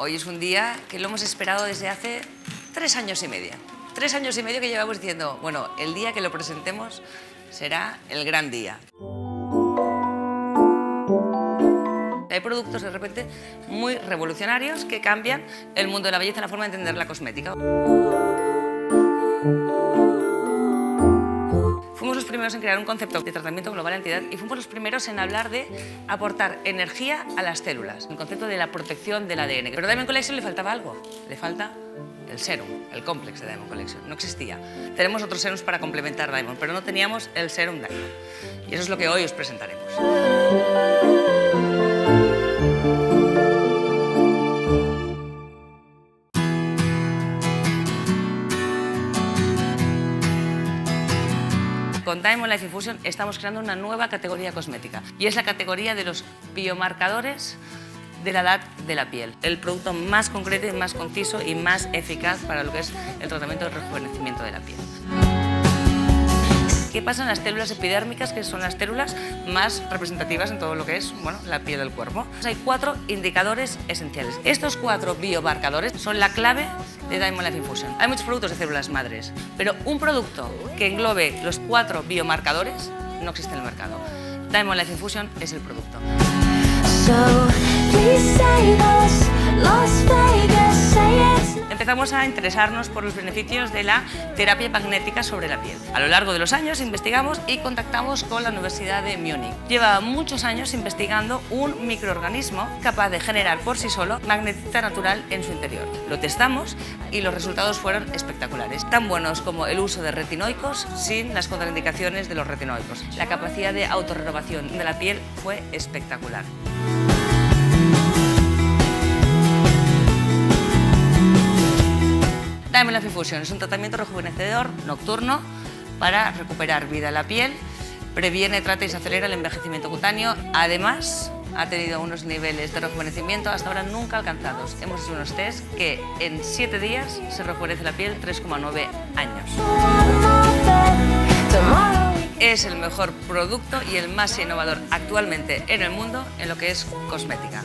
Hoy es un día que lo hemos esperado desde hace 3 años y medio. 3 años y medio que llevamos diciendo, bueno, el día que lo presentemos será el gran día. Hay productos de repente muy revolucionarios que cambian el mundo de la belleza, la forma de entender la cosmética. Fuimos los primeros en crear un concepto de tratamiento global antiedad y fuimos los primeros en hablar de aportar energía a las células, el concepto de la protección del ADN. Pero a Diamond Collection le faltaba algo, le falta el serum, el complex de Diamond Collection, no existía. Tenemos otros serums para complementar Diamond, pero no teníamos el serum Diamond. Y eso es lo que hoy os presentaremos. Con Diamond Life Infusion estamos creando una nueva categoría cosmética y es la categoría de los biomarcadores de la edad de la piel. El producto más concreto y más conciso y más eficaz para lo que es el tratamiento del rejuvenecimiento de la piel. ¿Qué pasa en las células epidérmicas, que son las células más representativas en todo lo que es la piel del cuerpo? Hay 4 indicadores esenciales. Estos 4 biomarcadores son la clave de Diamond Life Infusion. Hay muchos productos de células madres, pero un producto que englobe los 4 biomarcadores no existe en el mercado. Diamond Life Infusion es el producto. Empezamos a interesarnos por los beneficios de la terapia magnética sobre la piel. A lo largo de los años investigamos y contactamos con la Universidad de Múnich. Lleva muchos años investigando un microorganismo capaz de generar por sí solo magnetita natural en su interior. Lo testamos y los resultados fueron espectaculares, tan buenos como el uso de retinoicos sin las contraindicaciones de los retinoicos. La capacidad de autorrenovación de la piel fue espectacular. Diamond Life Infusion es un tratamiento rejuvenecedor nocturno para recuperar vida a la piel, previene, trata y se acelera el envejecimiento cutáneo. Además, ha tenido unos niveles de rejuvenecimiento hasta ahora nunca alcanzados. Hemos hecho unos test que en 7 días se rejuvenece la piel 3,9 años. Es el mejor producto y el más innovador actualmente en el mundo en lo que es cosmética.